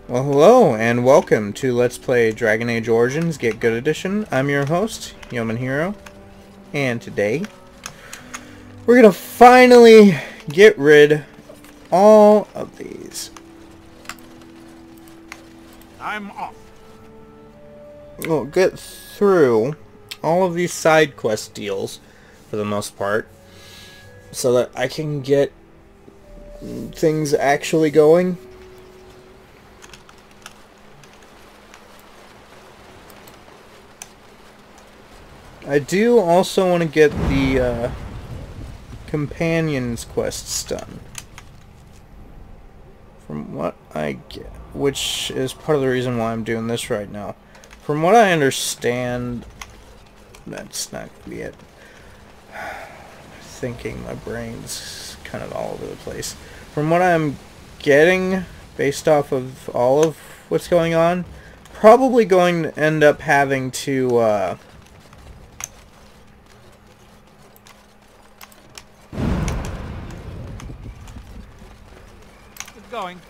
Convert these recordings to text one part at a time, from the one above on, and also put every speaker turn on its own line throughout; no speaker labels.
Well, hello and welcome to Let's Play Dragon Age Origins Get Good Edition. I'm your host, Yeoman Hero, and today we're gonna finally get rid of all of these.
I'm off.
We'll get through all of these side quest deals for the most part, so that I can get things actually going. I do also want to get the companions quests done. From what I get, which is part of the reason why I'm doing this right now. From what I understand, that's not going to be it. Thinking my brain's kind of all over the place. From what I'm getting, based off of all of what's going on, probably going to end up having to
Going.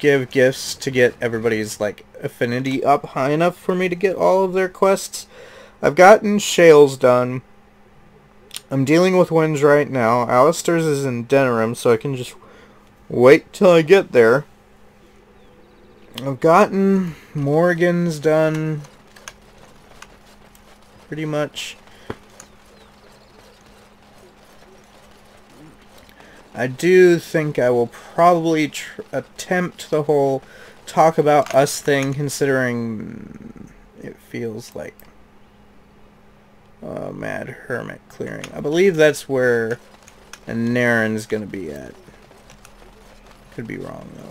give gifts to get everybody's like affinity up high enough for me to get all of their quests. I've gotten Shale's done. I'm dealing with Winds right now. Alistair's is in Denerim, so I can just wait till I get there. I've gotten Morrigan's done pretty much. I do think I will probably attempt the whole talk about us thing, considering it feels like Mad Hermit clearing. I believe that's where Naren's going to be at. Could be wrong, though.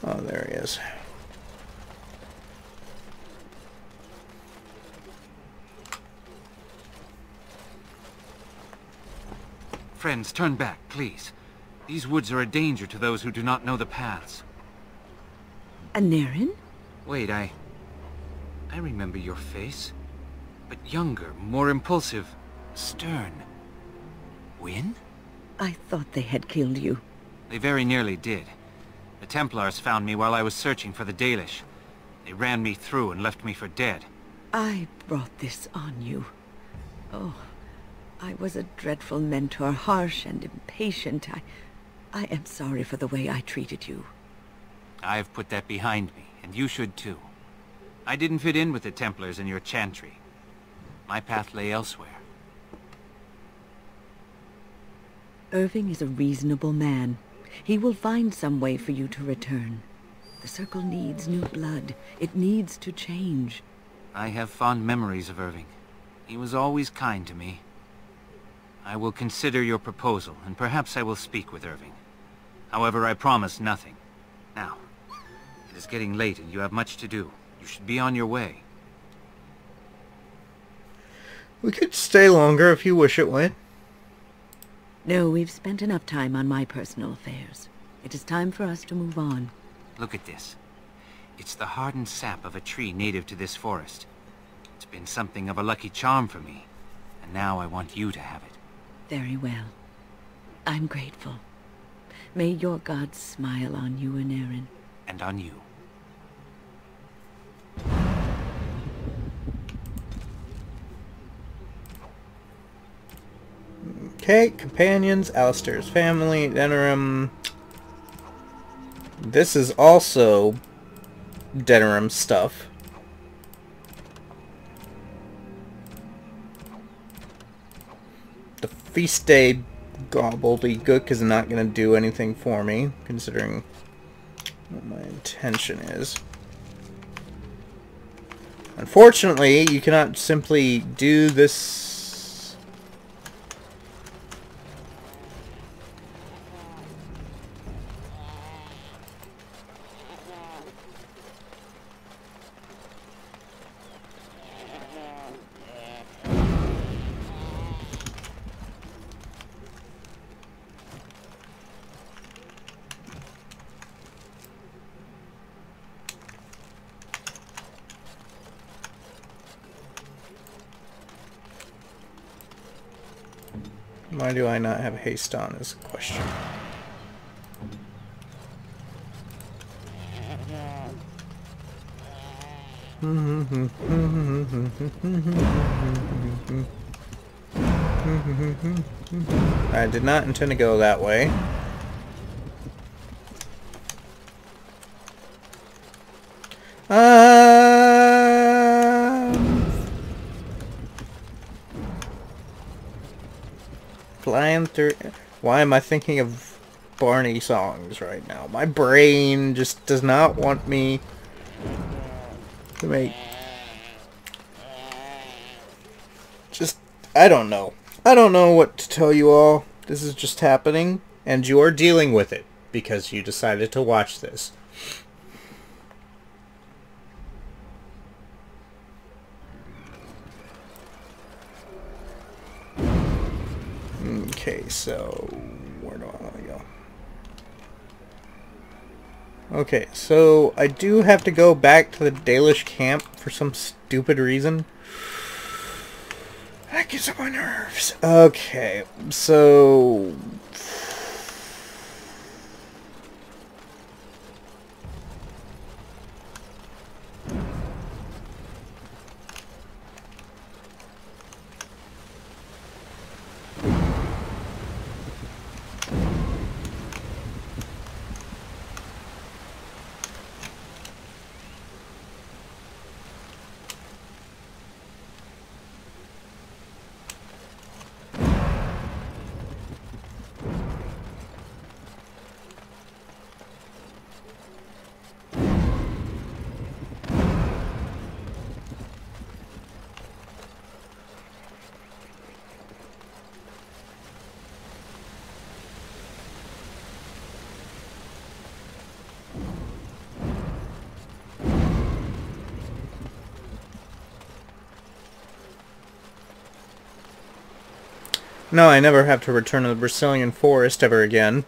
Oh, there he is.
Friends, turn back, please. These woods are a danger to those who do not know the paths.
Naren?
Wait, I remember your face. But younger, more impulsive, stern. Wynne?
I thought they had killed you.
They very nearly did. The Templars found me while I was searching for the Dalish. They ran me through and left me for dead.
I brought this on you. Oh, I was a dreadful mentor, harsh and impatient. I am sorry for the way I treated you.
I've put that behind me, and you should too. I didn't fit in with the Templars in your chantry. My path lay elsewhere.
Irving is a reasonable man. He will find some way for you to return. The Circle needs new blood. It needs to change.
I have fond memories of Irving. He was always kind to me. I will consider your proposal, and perhaps I will speak with Irving. However, I promise nothing. Now, it is getting late and you have much to do. You should be on your way.
We could stay longer if you wish it, Wynne.
No, we've spent enough time on my personal affairs. It is time for us to move on.
Look at this. It's the hardened sap of a tree native to this forest. It's been something of a lucky charm for me, and now I want you to have it.
Very well. I'm grateful. May your gods smile on you and Naren.
And on you.
Okay, companions, Alistair's family, Denerim. This is also Denerim stuff. The feast day gobbledygook is not going to do anything for me, considering what my intention is. Unfortunately, you cannot simply do this. Why do I not have haste on is a question. I did not intend to go that way. Flying through... Why am I thinking of Barney songs right now? My brain just does not want me to make... Just... I don't know. I don't know what to tell you all. This is just happening, and you are dealing with it because you decided to watch this. Okay, so where do I want to go? Okay, so I do have to go back to the Dalish camp for some stupid reason. That gets on my nerves. Okay, so... No, I never have to return to the Brazilian forest ever again.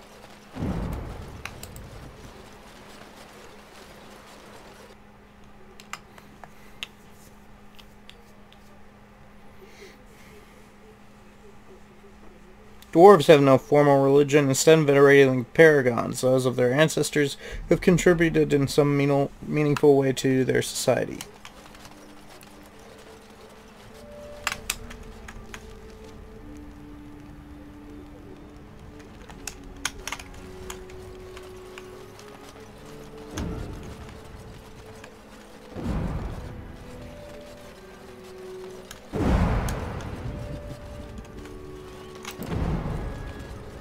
Dwarves have no formal religion, instead venerating paragons, those of their ancestors who have contributed in some meaningful way to their society.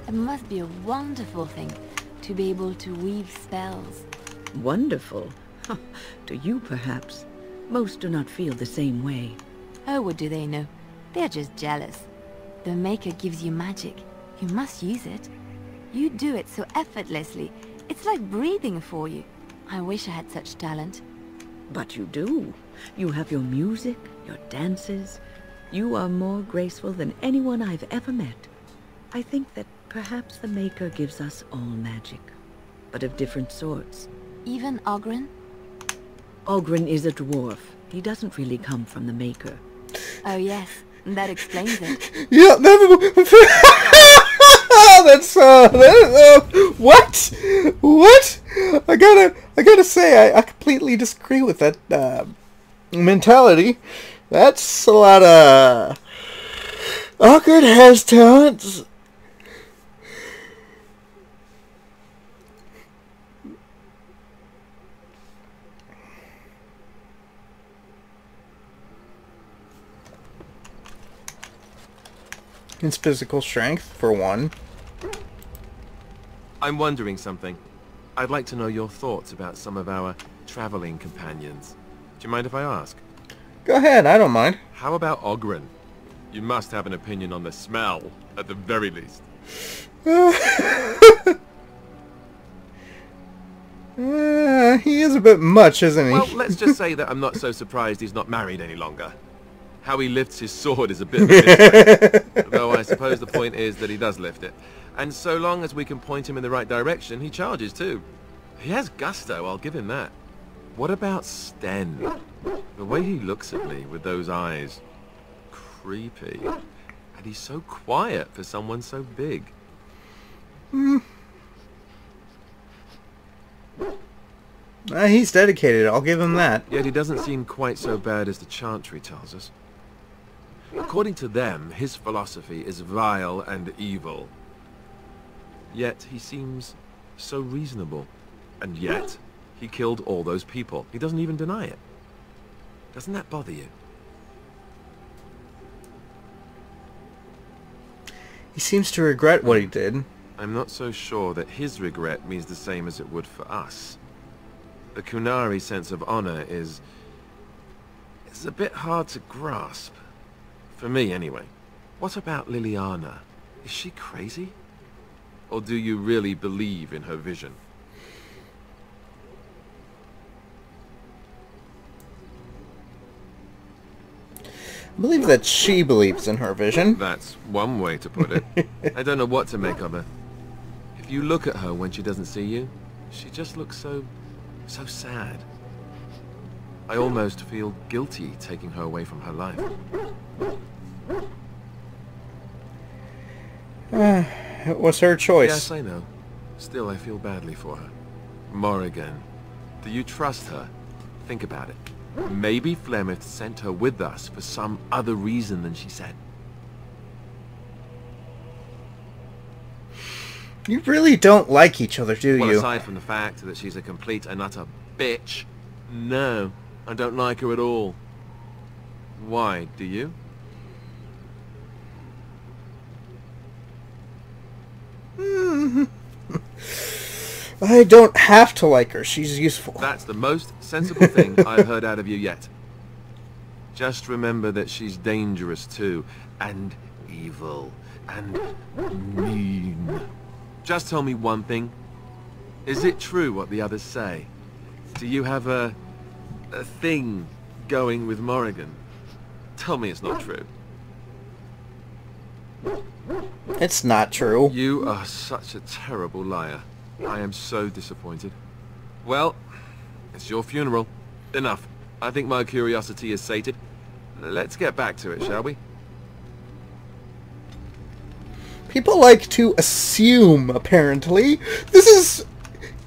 It must be a wonderful thing to be able to weave spells.
Wonderful? To you, perhaps. Most do not feel the same way.
Oh, what do they know? They're just jealous. The Maker gives you magic. You must use it. You do it so effortlessly. It's like breathing for you. I wish I had such talent.
But you do. You have your music, your dances. You are more graceful than anyone I've ever met. I think that perhaps the Maker gives us all magic, but of different sorts.
Even Oghren?
Oghren is a dwarf. He doesn't really come from the Maker.
Oh yes, that explains it.
Yeah, that's what? What? I gotta say, I completely disagree with that mentality. That's a lot of... Oghren has talents. His physical strength, for one.
I'm wondering something. I'd like to know your thoughts about some of our traveling companions. Do you mind if I ask?
Go ahead, I don't mind.
How about Oghren? You must have an opinion on the smell, at the very least.
He is a bit much, isn't he?
Well, let's just say that I'm not so surprised he's not married any longer. How he lifts his sword is a bit of a mystery. Though I suppose the point is that he does lift it. And so long as we can point him in the right direction, he charges too. He has gusto, I'll give him that. What about Sten? The way he looks at me with those eyes. Creepy. And he's so quiet for someone so big.
He's dedicated, I'll give him that.
Yet he doesn't seem quite so bad as the Chantry tells us. According to them, his philosophy is vile and evil. Yet he seems so reasonable. And yet, he killed all those people. He doesn't even deny it. Doesn't that bother you?
He seems to regret what he did.
I'm not so sure that his regret means the same as it would for us. The Qunari sense of honor is a bit hard to grasp. For me, anyway. What about Liliana? Is she crazy? Or do you really believe in her vision?
I believe that she believes in her vision.
That's one way to put it. I don't know what to make of her. If you look at her when she doesn't see you, she just looks so sad. I almost feel guilty taking her away from her life.
It was her choice.
Yes, I know. Still, I feel badly for her. Morrigan, do you trust her? Think about it. Maybe Flemeth sent her with us for some other reason than she said.
You really don't like each other, do
Well,
you?
aside from the fact that she's a complete and utter bitch, no, I don't like her at all. Why, do you?
I don't have to like her. She's useful.
That's the most sensible thing I've heard out of you yet. Just remember that she's dangerous too, and evil, and mean. Just tell me one thing. Is it true what the others say? Do you have a thing going with Morrigan? Tell me it's not true.
It's not true.
You are such a terrible liar. I am so disappointed. Well, it's your funeral. Enough. I think my curiosity is sated. Let's get back to it, shall we?
People like to assume, apparently. This is...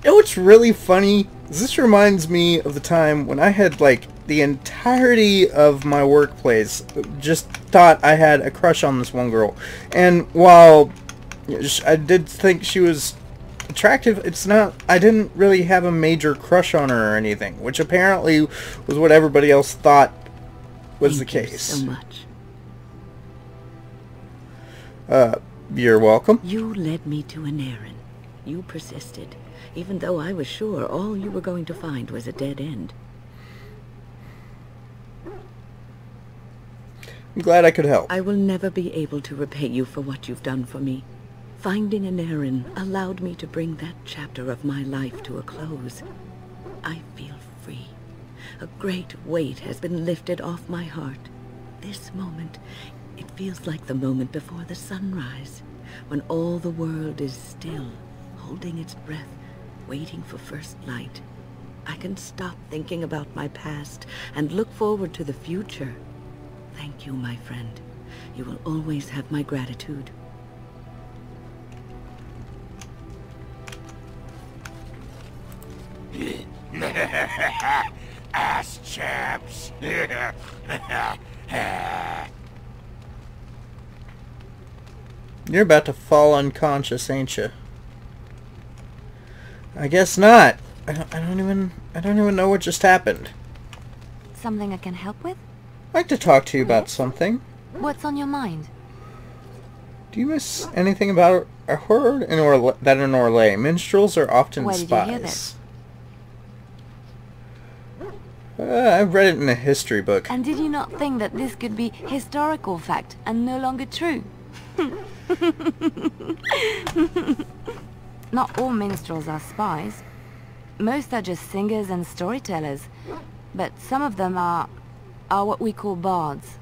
You know what's really funny? This reminds me of the time when I had, like, the entirety of my workplace just thought I had a crush on this one girl. And while I did think she was attractive, I didn't really have a major crush on her or anything, which apparently was what everybody else thought was the case.
Thank you so much.
You're welcome.
You led me to Aneurin. You persisted, even though I was sure all you were going to find was a dead end.
I'm glad I could help.
I will never be able to repay you for what you've done for me. Finding Aneurin allowed me to bring that chapter of my life to a close. I feel free. A great weight has been lifted off my heart. This moment, it feels like the moment before the sunrise, when all the world is still, holding its breath, waiting for first light. I can stop thinking about my past and look forward to the future. Thank you, my friend. You will always have my gratitude.
Ass chaps.
You're about to fall unconscious, ain't you? I guess not. I don't even know what just happened.
Something I can help with?
I'd like to talk to you about something.
What's on your mind?
Do you miss anything about a word in Orlais? Minstrels are often
Where did
spies.
you hear this?
I've read it in a history book.
And did you not think that this could be historical fact and no longer true? Not all minstrels are spies. Most are just singers and storytellers. But some of them are what we call bards.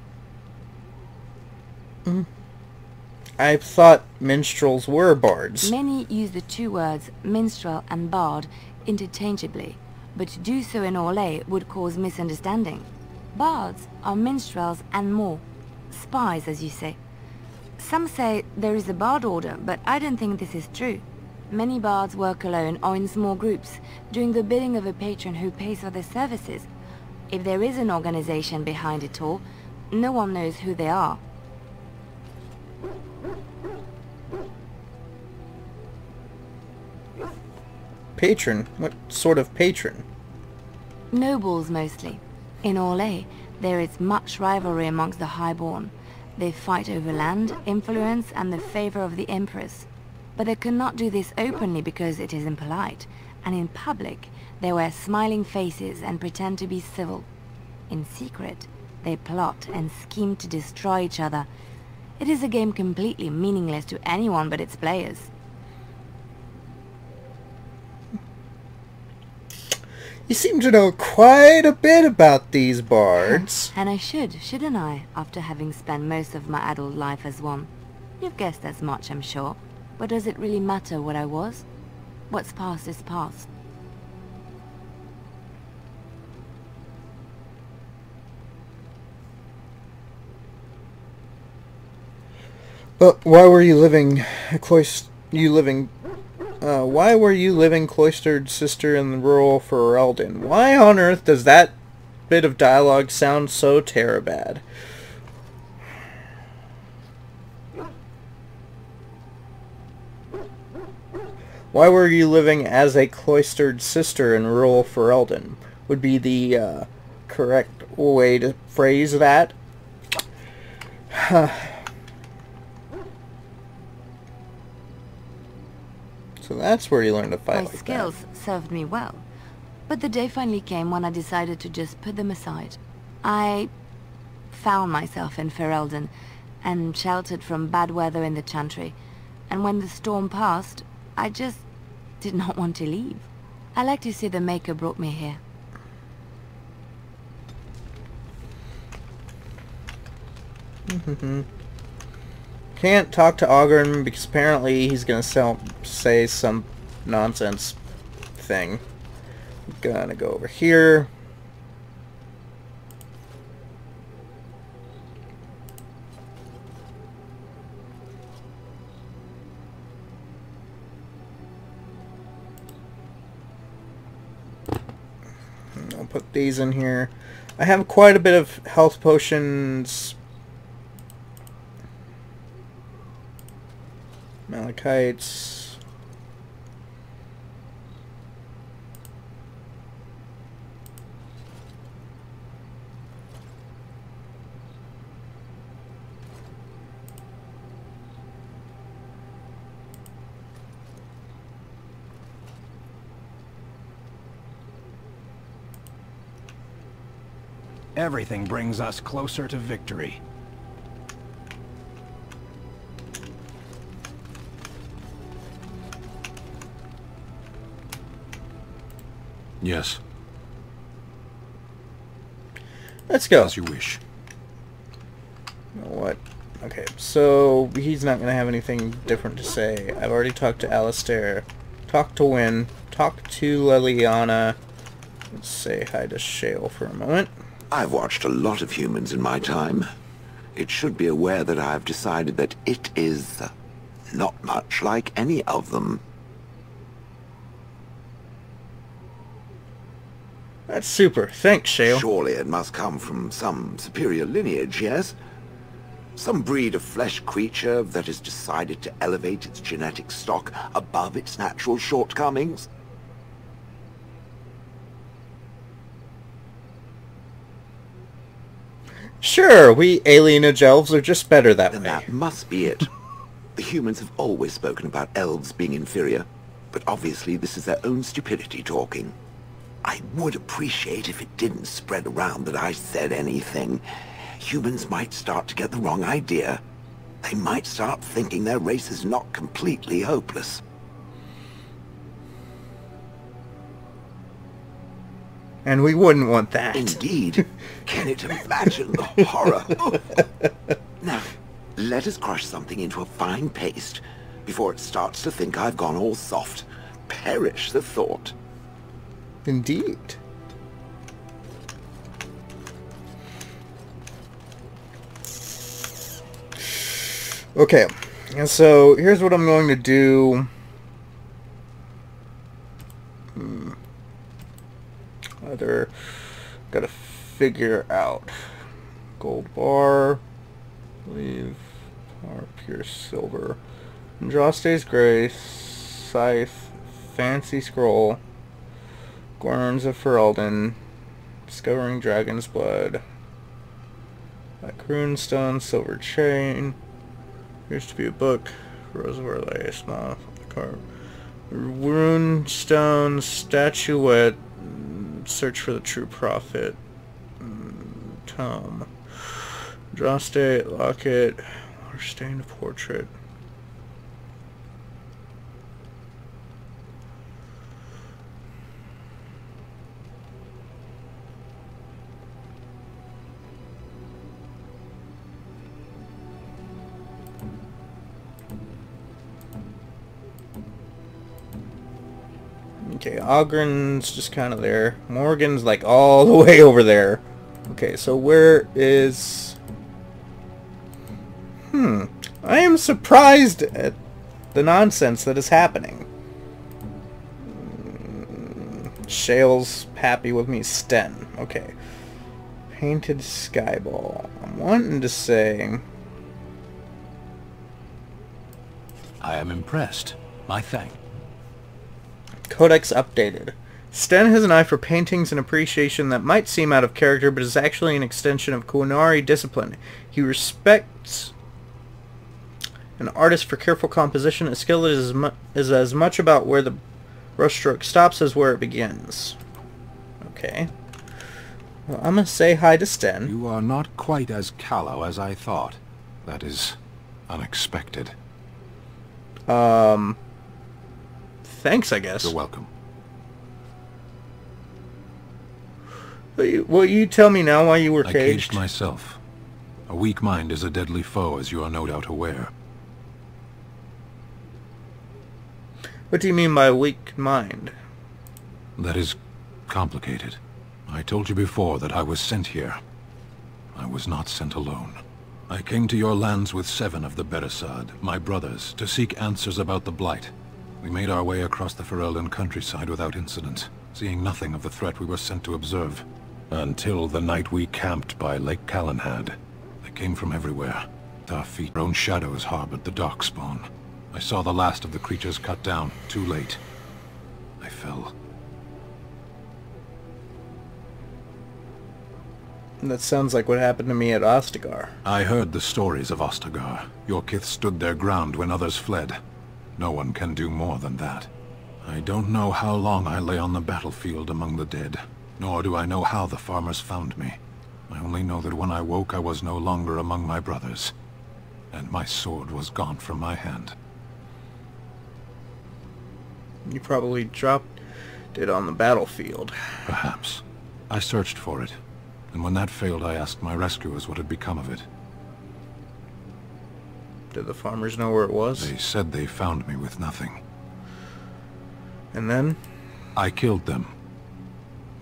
I thought minstrels were bards.
Many use the two words minstrel and bard interchangeably, but to do so in Orlais would cause misunderstanding. Bards are minstrels and more. Spies, as you say. Some say there is a bard order, but I don't think this is true. Many bards work alone or in small groups, doing the bidding of a patron who pays for their services. If there is an organization behind it all, no one knows who they are.
Patron? What sort of patron?
Nobles, mostly. In Orlais, there is much rivalry amongst the highborn. They fight over land, influence, and the favor of the Empress. But they cannot do this openly because it is impolite, and in public, they wear smiling faces and pretend to be civil. In secret, they plot and scheme to destroy each other. It is a game completely meaningless to anyone but its players.
You seem to know quite a bit about these bards.
And I should, shouldn't I, after having spent most of my adult life as one? You've guessed as much, I'm sure. But does it really matter what I was? What's past is past.
But why were you living why were you living cloistered sister in the rural Ferelden? Why on earth does that bit of dialogue sound so terribad? Why were you living as a cloistered sister in rural Ferelden? Would be the correct way to phrase that. So that's where you learn to fight
My
like that.
skills served me well. But the day finally came when I decided to just put them aside. I found myself in Ferelden and sheltered from bad weather in the Chantry. And when the storm passed, I just did not want to leave. I like to say the Maker brought me here.
Can't talk to Ogren because apparently he's gonna say some nonsense thing. I'm gonna go over here. I'll put these in here. I have quite a bit of health potions. Malachites.
Everything brings us closer to victory.
Yes,
Let's go.
as you wish.
You know what? Okay, so he's not going to have anything different to say. I've already talked to Alistair, talked to Wynne, talked to Leliana. Let's say hi to Shale for a moment.
I've watched a lot of humans in my time. It should be aware that I've decided that it is not much like any of them.
That's super. Thanks, Shale.
Surely it must come from some superior lineage, yes? Some breed of flesh creature that has decided to elevate its genetic stock above its natural shortcomings?
Sure, we alienage elves are just better that
Then
way.
that must be it. The humans have always spoken about elves being inferior, but obviously this is their own stupidity talking. I would appreciate if it didn't spread around that I said anything. Humans might start to get the wrong idea. They might start thinking their race is not completely hopeless.
And we wouldn't want that.
Indeed. Can it imagine the horror? Now, let us crush something into a fine paste before it starts to think I've gone all soft. Perish the thought.
Indeed. Okay, and so here's what I'm going to do. Either gotta figure out gold bar, leave power pure silver, Andraste's Grace, Scythe, Fancy Scroll, Gorns of Ferelden, Discovering Dragon's Blood, Black Runestone, Silver Chain, Used to be a book, Rose of Orlais, small card, Runestone, Statuette, Search for the True Prophet, Tome, Andraste, Locket, Water-stained Portrait. Okay, Ogren's just kind of there. Morgan's like all the way over there. Okay, so where is... I am surprised at the nonsense that is happening. Shale's happy with me. Sten. Okay. Painted Skyball. I'm wanting to say...
I am impressed. My thanks.
Codex updated. Sten has an eye for paintings and appreciation that might seem out of character, but is actually an extension of Kunari discipline. He respects an artist for careful composition. A skill that is as much about where the brushstroke stops as where it begins. Okay. Well, I'm going to say hi to Sten.
You are not quite as callow as I thought. That is unexpected.
Thanks, I guess.
You're welcome.
Will you tell me now why you were
I
caged?
caged myself. A weak mind is a deadly foe, as you are no doubt aware.
What do you mean by weak mind?
That is complicated. I told you before that I was sent here. I was not sent alone. I came to your lands with 7 of the Beresad, my brothers, to seek answers about the Blight. We made our way across the Ferelden countryside without incident, seeing nothing of the threat we were sent to observe. Until the night we camped by Lake Calenhad. They came from everywhere. At our feet, our own shadows harbored the Darkspawn. I saw the last of the creatures cut down, too late. I fell.
That sounds like what happened to me at Ostagar.
I heard the stories of Ostagar. Your kith stood their ground when others fled. No one can do more than that. I don't know how long I lay on the battlefield among the dead, nor do I know how the farmers found me. I only know that when I woke I was no longer among my brothers, and my sword was gone from my hand.
You probably dropped it on the battlefield.
Perhaps. I searched for it, and when that failed I asked my rescuers what had become of it.
Did the farmers know where it was?
They said they found me with nothing.
And then?
I killed them.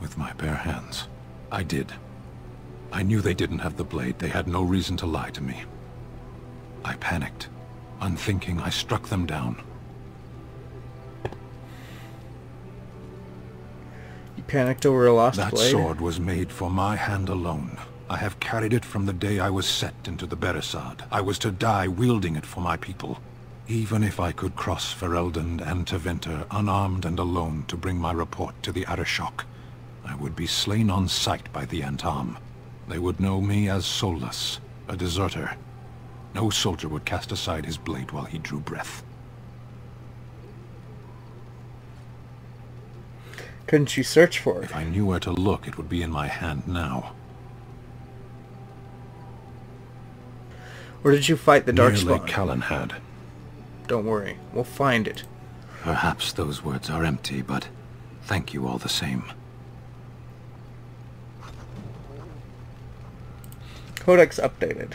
With my bare hands. I did. I knew they didn't have the blade. They had no reason to lie to me. I panicked. Unthinking, I struck them down.
You panicked over a lost
That
blade?
sword was made for my hand alone. I have carried it from the day I was set into the Beresad. I was to die wielding it for my people. Even if I could cross Ferelden and Tevinter unarmed and alone to bring my report to the Arishok, I would be slain on sight by the Antam. They would know me as soulless, a deserter. No soldier would cast aside his blade while he drew breath.
Couldn't you search for it?
If I knew where to look, it would be in my hand now.
Or did you fight the
Near
Darkspawn?
Lake Calenhad.
Don't worry, we'll find it.
Perhaps those words are empty, but thank you all the same.
Codex updated.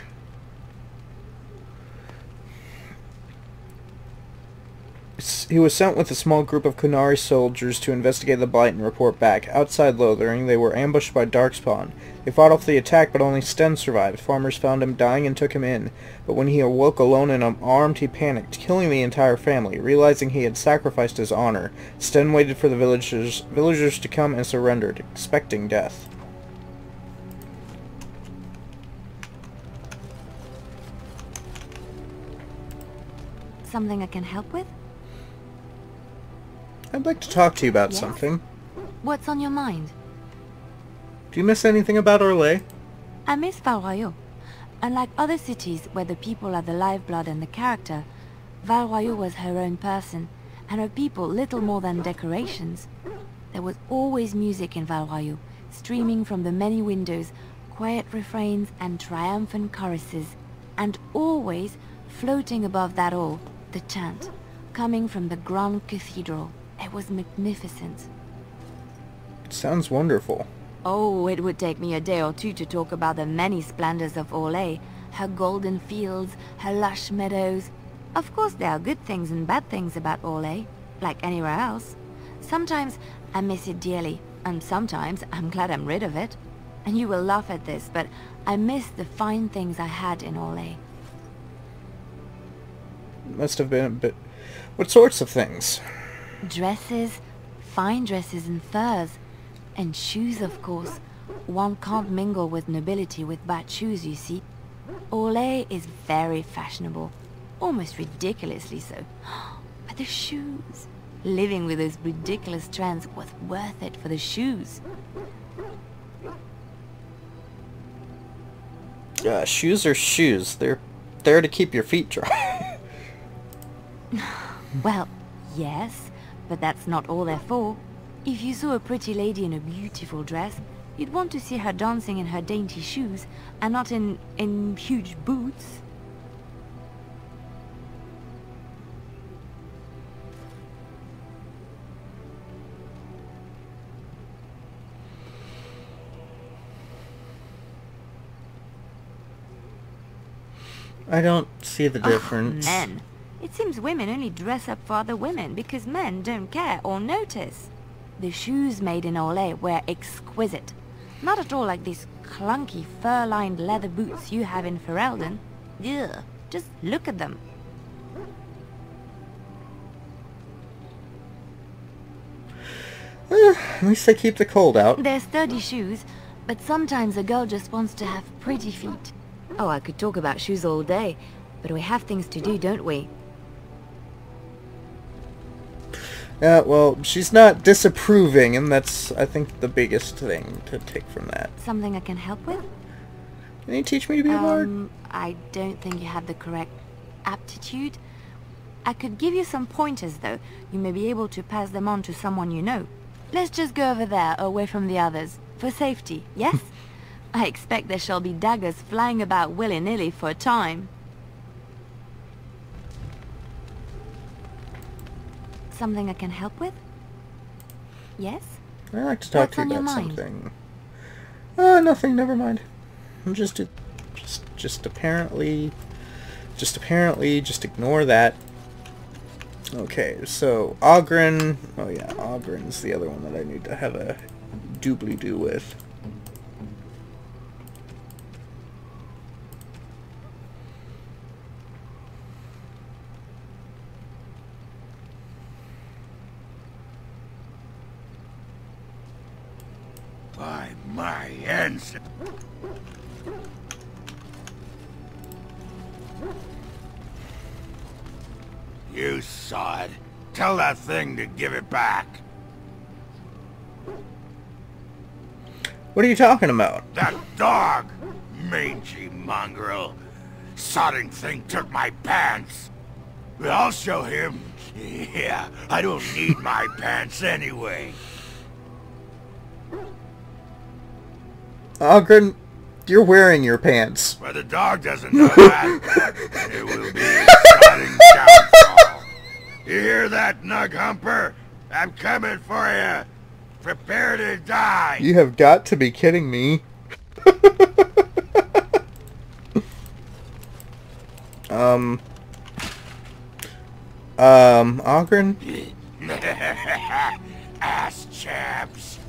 He was sent with a small group of Qunari soldiers to investigate the Blight and report back. Outside Lothering, they were ambushed by Darkspawn. They fought off the attack, but only Sten survived. Farmers found him dying and took him in. But when he awoke alone and unarmed, he panicked, killing the entire family. Realizing he had sacrificed his honor, Sten waited for the villagers to come and surrendered, expecting death.
Something I can help with?
I'd like to talk to you about
Yes?
something.
What's on your mind?
Do you miss anything about Orlais?
I miss Val Royeaux. Unlike other cities where the people are the lifeblood and the character, Val Royeaux was her own person, and her people little more than decorations. There was always music in Val Royeaux, streaming from the many windows, quiet refrains and triumphant choruses, and always, floating above that all, the chant, coming from the Grand Cathedral. It was magnificent.
It sounds wonderful.
Oh, it would take me a day or two to talk about the many splendors of Orlais, her golden fields, her lush meadows. Of course there are good things and bad things about Orlais, like anywhere else. Sometimes I miss it dearly, and sometimes I'm glad I'm rid of it. And you will laugh at this, but I miss the fine things I had in Orlais.
Must have been a bit... What sorts of things?
Dresses, fine dresses and furs. And shoes, of course. One can't mingle with nobility with bad shoes, you see. Orlais is very fashionable. Almost ridiculously so. But the shoes... Living with those ridiculous trends was worth it for the shoes.
Shoes are shoes. They're there to keep your feet dry.
Well, yes, but that's not all they're for. If you saw a pretty lady in a beautiful dress, you'd want to see her dancing in her dainty shoes, and not in huge boots.
I don't see the difference.
Men. It seems women only dress up for other women because men don't care or notice. The shoes made in Orlais were exquisite. Not at all like these clunky fur-lined leather boots you have in Ferelden. Ugh, just look at them.
At least they keep the cold out.
They're sturdy shoes, but sometimes a girl just wants to have pretty feet. Oh, I could talk about shoes all day, but we have things to do, don't we?
Yeah, well, she's not disapproving, and that's, I think, the biggest thing to take from that.
Something I can help with?
Can you teach me to be a bard?
I don't think you have the correct aptitude. I could give you some pointers, though. You may be able to pass them on to someone you know. Let's just go over there, away from the others. For safety, yes? I expect there shall be daggers flying about willy-nilly for a time. Something I can help with? Yes?
I'd like to talk
What's
to you
on your
about
mind?
something. Nothing, never mind. I'm just apparently, just ignore that. Okay, so Oghren, oh yeah, Oghren's the other one that I need to have a doobly-doo with.
By my ancestors. You saw it. Tell that thing to give it back.
What are you talking about?
That dog! Mangy mongrel. Sodding thing took my pants. But I'll show him. Yeah, I don't need my pants anyway.
Oghren, you're wearing your pants.
But the dog doesn't know that. It will be a sudden downfall. You hear that, Nug Humper? I'm coming for you. Prepare to die.
You have got to be kidding me. Oghren?
Ass chaps.